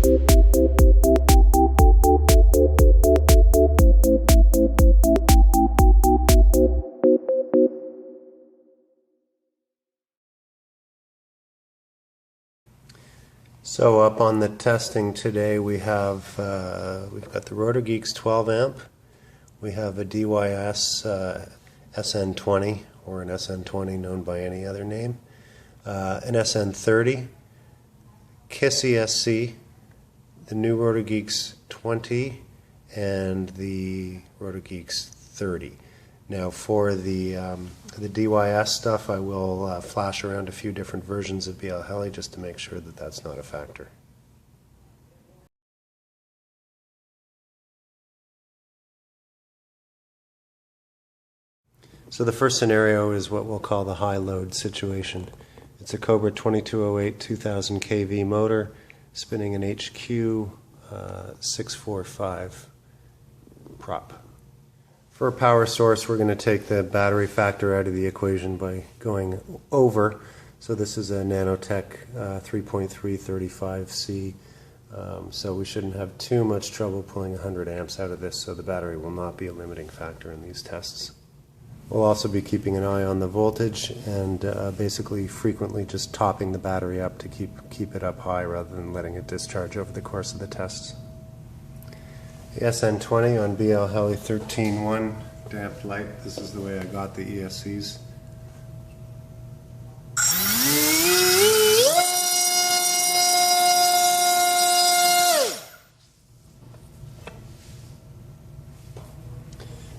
So up on the testing today, we've got the Rotorgeeks 12 amp. We have a DYS SN20, or an SN20 known by any other name, an SN30, KISS ESC, the new Rotorgeeks 20, and the Rotorgeeks 30. Now for the DYS stuff, I will flash around a few different versions of BL Heli just to make sure that that's not a factor. So the first scenario is what we'll call the high load situation. It's a Cobra 2208 2000 kV motor spinning an HQ 645 prop. For a power source, we're going to take the battery factor out of the equation by going over. So this is a Nanotech 3.335C. So we shouldn't have too much trouble pulling 100 amps out of this, so the battery will not be a limiting factor in these tests. We'll also be keeping an eye on the voltage and basically frequently just topping the battery up to keep it up high rather than letting it discharge over the course of the tests. The SN20 on BL Heli 13.1 damped light. This is the way I got the ESCs.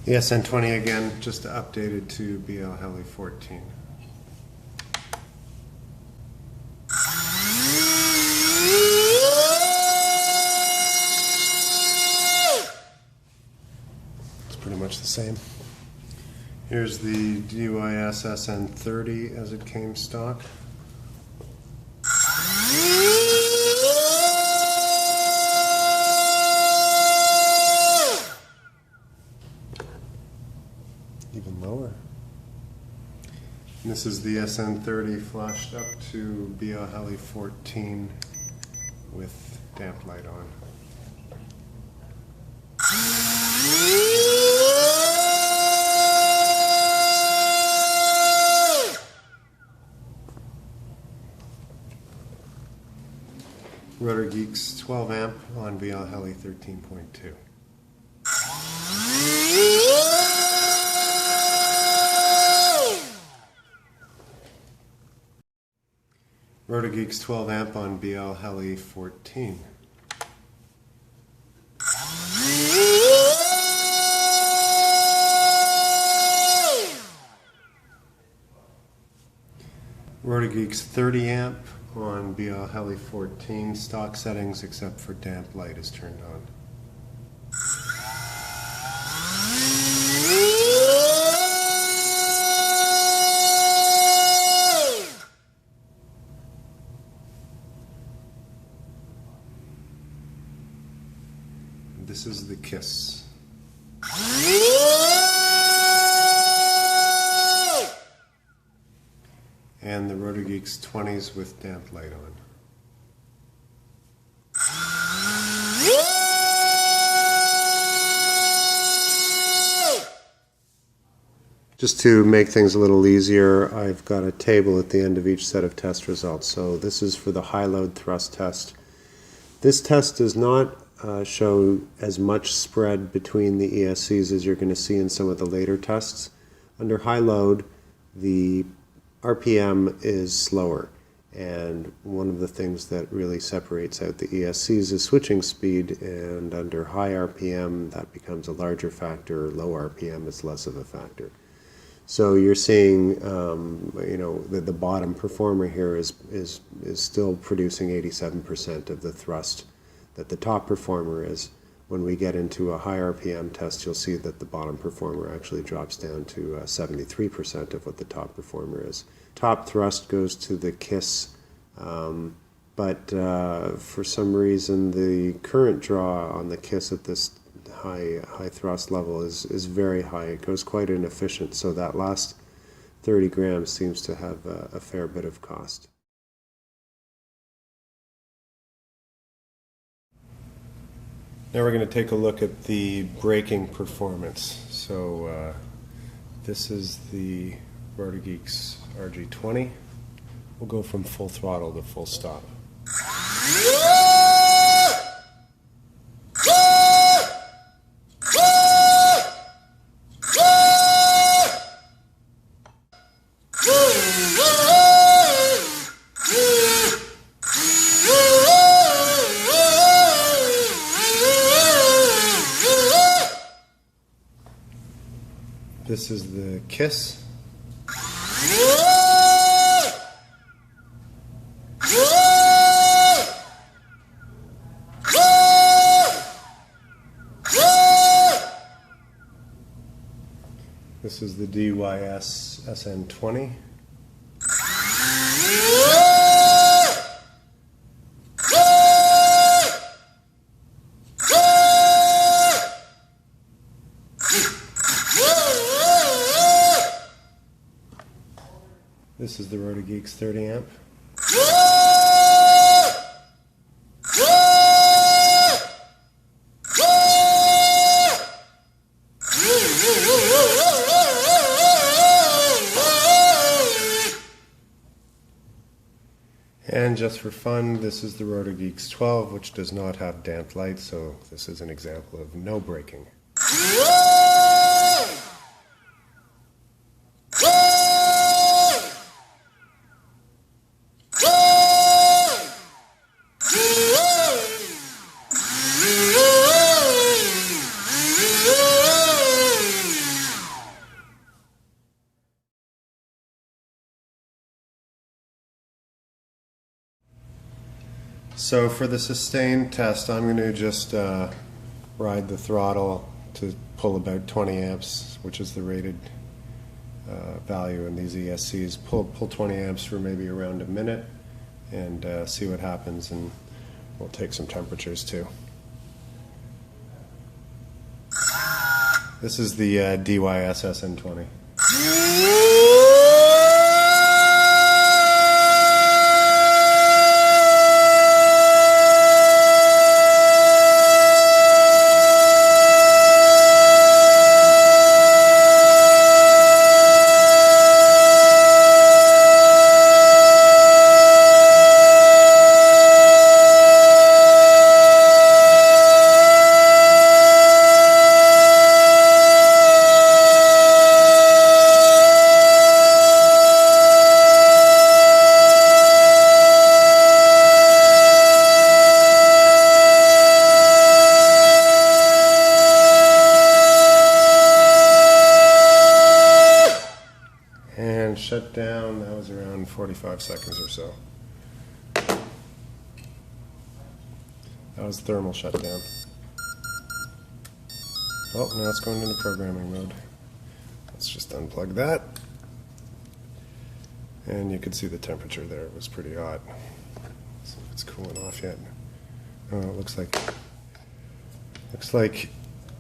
The SN20 again, just updated to BL Heli 14. Pretty much the same. Here's the DYS SN30 as it came stock. Even lower. And this is the SN30 flashed up to BL Heli 14 with damp light on. Rotorgeeks 12 amp on BL Heli 13.2. Rotorgeeks 12 amp on BL Heli 14. Rotorgeeks 30 amp on BL Heli 14, stock settings except for damp light is turned on. This is the KISS. And the Rotorgeeks 20s with damp light on. Just to make things a little easier, I've got a table at the end of each set of test results. So this is for the high load thrust test. This test does not show as much spread between the ESCs as you're going to see in some of the later tests. Under high load, the RPM is slower, and one of the things that really separates out the ESCs is switching speed, and under high RPM that becomes a larger factor, low RPM is less of a factor. So you're seeing the bottom performer here is still producing 87% of the thrust that the top performer is. When we get into a high RPM test, you'll see that the bottom performer actually drops down to 73% of what the top performer is. Top thrust goes to the KISS, but for some reason the current draw on the KISS at this high thrust level is very high. It goes quite inefficient, so that last 30 grams seems to have a fair bit of cost. Now we're going to take a look at the braking performance. So this is the Rotorgeeks RG20. We'll go from full throttle to full stop. This is the kiss. This is the DYS SN20. This is the Rotorgeeks 30 amp. And just for fun, this is the Rotorgeeks 12, which does not have damped lights, so this is an example of no braking. So for the sustained test, I'm going to just ride the throttle to pull about 20 amps, which is the rated value in these ESCs. Pull 20 amps for maybe around a minute and see what happens, and we'll take some temperatures too. This is the DYS SN20. Shut down, that was around 45 seconds or so. That was thermal shutdown. Oh, now it's going into programming mode. Let's just unplug that. And you could see the temperature there, it was pretty hot. Let's see if it's cooling off yet. Oh, it looks like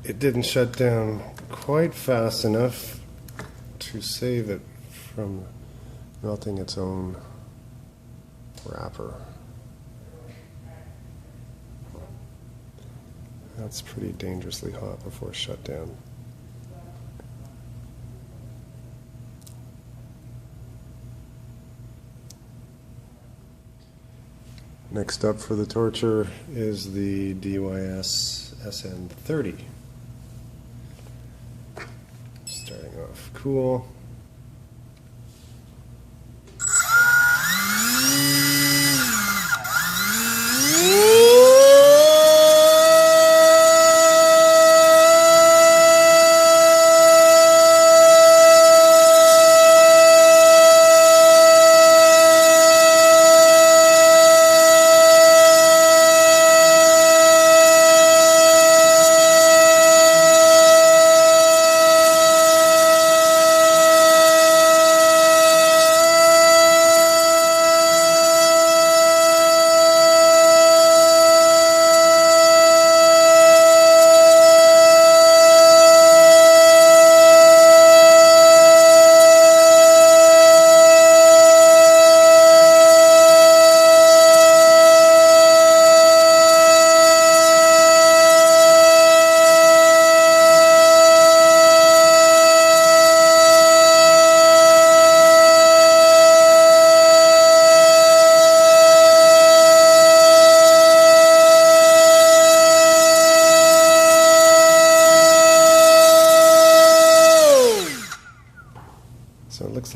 it didn't shut down quite fast enough to save it from melting its own wrapper. That's pretty dangerously hot before shutdown. Next up for the torture is the DYS SN30. Starting off cool.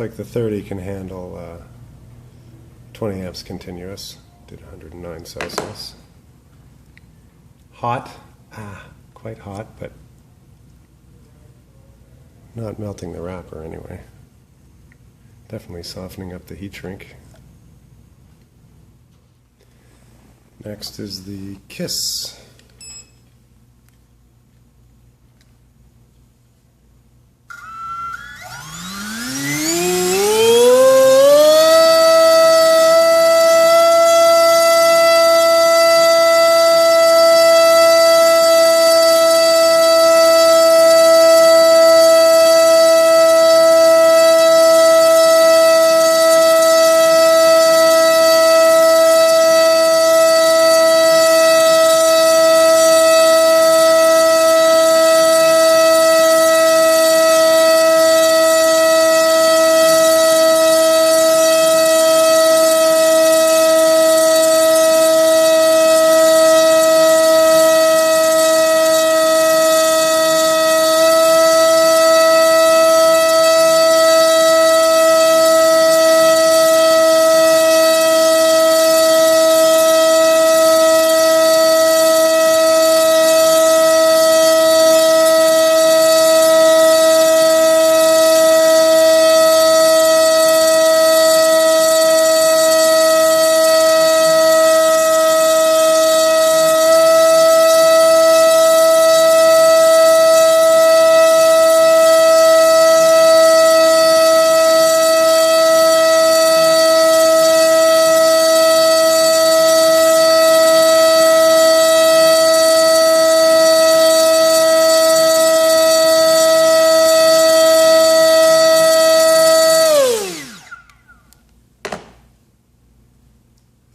like the 30 can handle 20 amps continuous. Did 109 Celsius. Hot, quite hot, but not melting the wrapper anyway. Definitely softening up the heat shrink. Next is the Kiss.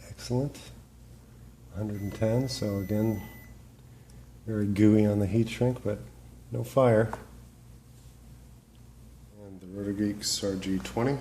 Excellent. 110, so again, very gooey on the heat shrink, but no fire. And the Rotorgeeks RG20.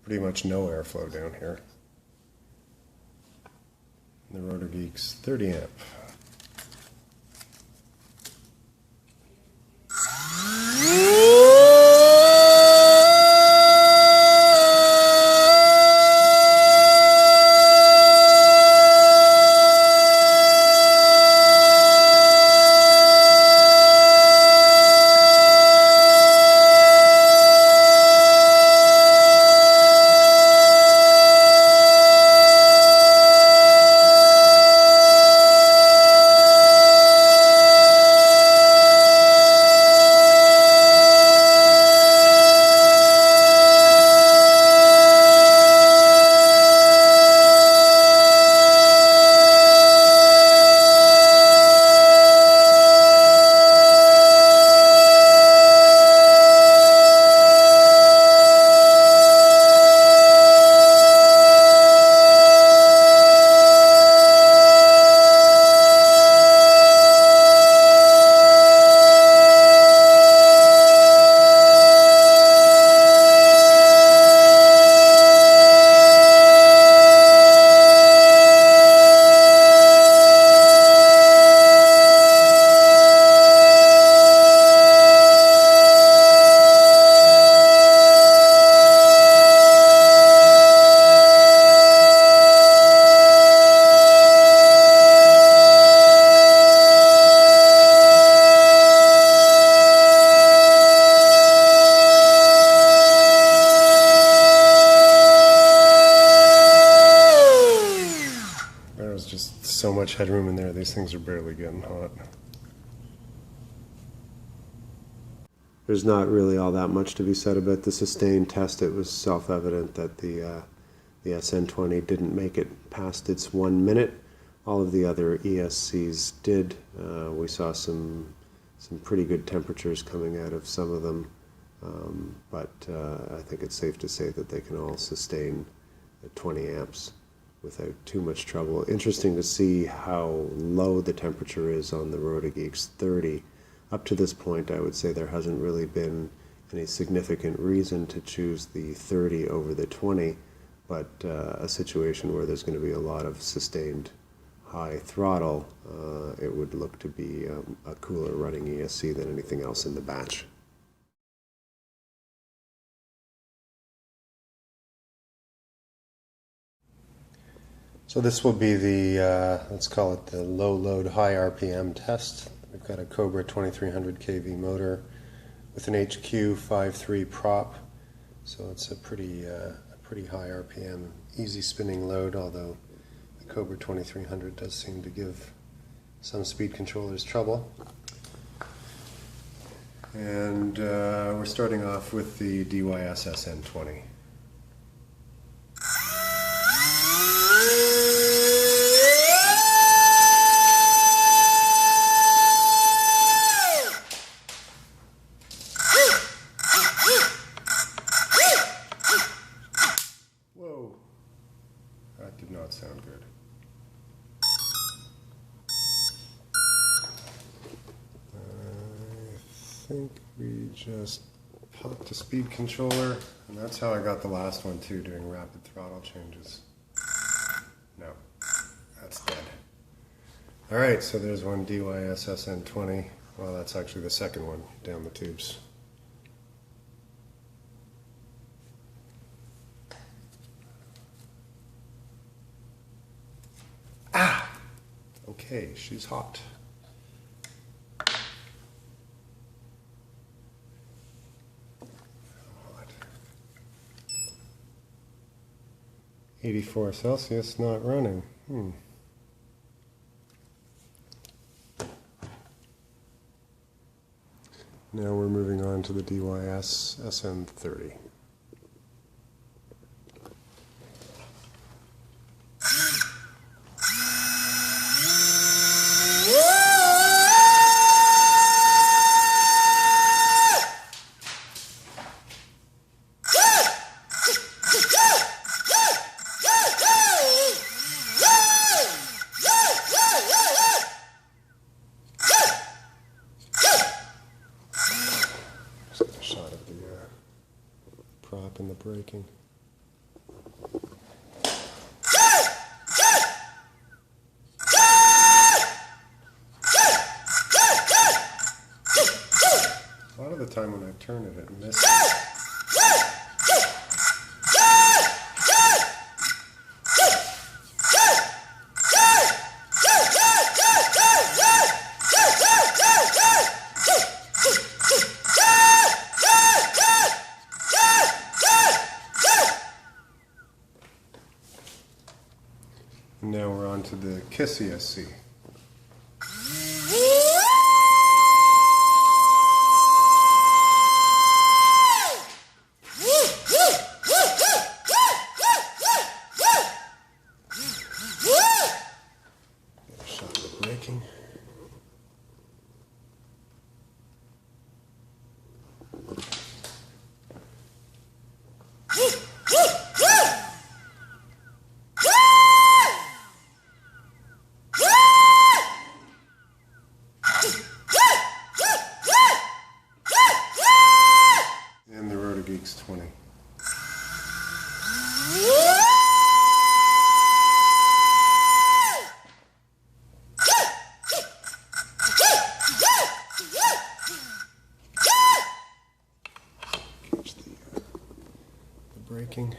Pretty much no airflow down here. The Rotorgeeks 30 amp. much headroom in there, these things are barely getting hot. There's not really all that much to be said about the sustained test. It was self-evident that the SN20 didn't make it past its 1 minute. All of the other ESCs did. We saw some pretty good temperatures coming out of some of them, but I think it's safe to say that they can all sustain at 20 amps without too much trouble. Interesting to see how low the temperature is on the Rotorgeeks 30. Up to this point, I would say there hasn't really been any significant reason to choose the 30 over the 20, but a situation where there's going to be a lot of sustained high throttle, it would look to be a cooler running ESC than anything else in the batch. So this will be the, let's call it the low load high RPM test. We've got a Cobra 2300 kV motor with an HQ 5.3 prop, so it's a pretty high RPM, easy spinning load, although the Cobra 2300 does seem to give some speed controllers trouble. And we're starting off with the DYS SN20. Whoa, that did not sound good. I think we just popped a speed controller, and that's how I got the last one too, doing rapid throttle changes. No, that's dead. Alright, so there's one DYS SN20. Well, that's actually the second one down the tubes. Ah! Okay, she's hot. Hot. 84 Celsius, not running. Now we're moving on to the DYS SN30. Shot of the prop and the braking. A lot of the time when I turn it, it misses. Now we're on to the KISS ESC. Get a shot of the braking. And the Rotorgeeks 20. Catch the braking.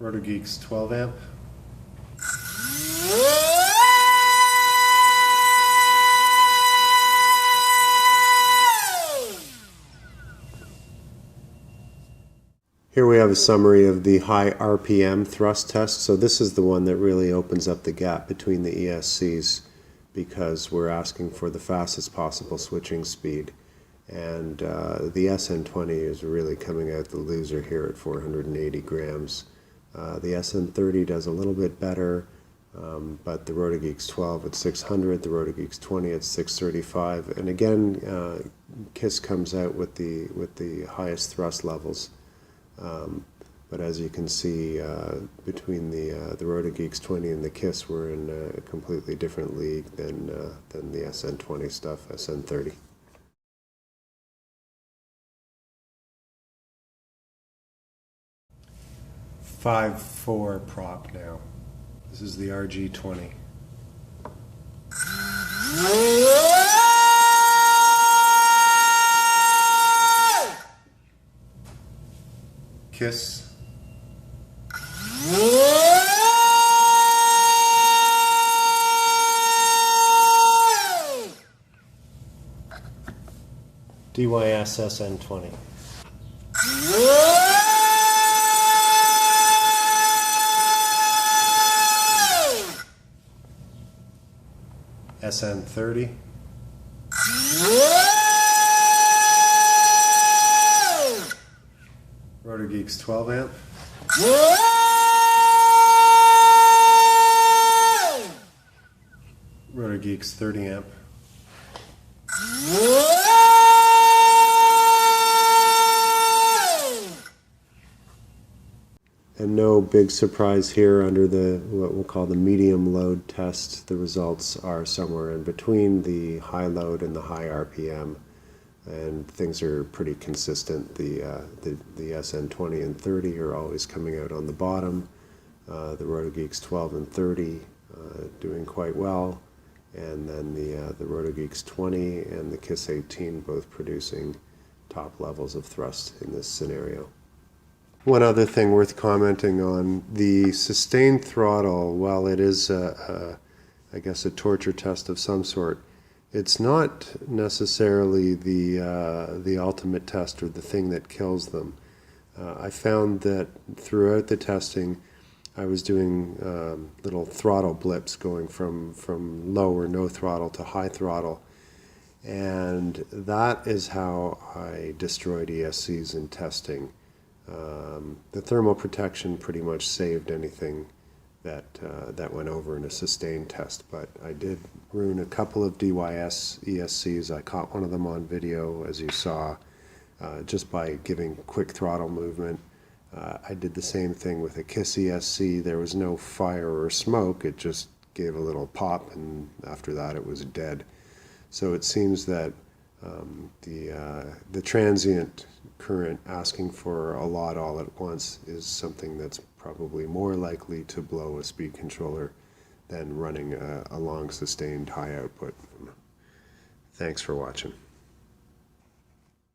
Rotorgeeks 12 amp. Here we have a summary of the high RPM thrust test. So this is the one that really opens up the gap between the ESCs because we're asking for the fastest possible switching speed. And the SN20 is really coming out the loser here at 480 grams. The SN30 does a little bit better, but the Rotorgeeks 12 at 600, the Rotorgeeks 20 at 635. And again, KISS comes out with the highest thrust levels. But as you can see, between the Rotorgeeks 20 and the KISS, we're in a completely different league than the SN20 stuff, SN30. 5/4 prop now. This is the RG20. KISS. DYS SN20. SN30. Rotorgeeks 12 amp. Rotorgeeks 30 amp. And no big surprise here under the what we'll call the medium load test. The results are somewhere in between the high load and the high RPM, and things are pretty consistent. The SN20 and 30 are always coming out on the bottom. The Rotorgeeks 12 and 30 doing quite well, and then the Rotorgeeks 20 and the KISS 18 both producing top levels of thrust in this scenario. One other thing worth commenting on, the sustained throttle, while it is, I guess, a torture test of some sort, it's not necessarily the ultimate test or the thing that kills them. I found that throughout the testing, I was doing little throttle blips going from low or no throttle to high throttle, and that is how I destroyed ESCs in testing. The thermal protection pretty much saved anything that went over in a sustained test, but I did ruin a couple of DYS ESCs. I caught one of them on video, as you saw, just by giving quick throttle movement. I did the same thing with a KISS ESC. There was no fire or smoke, it just gave a little pop, and after that it was dead. So it seems that the transient current asking for a lot all at once is something that's probably more likely to blow a speed controller than running a long sustained high output. Thanks for watching.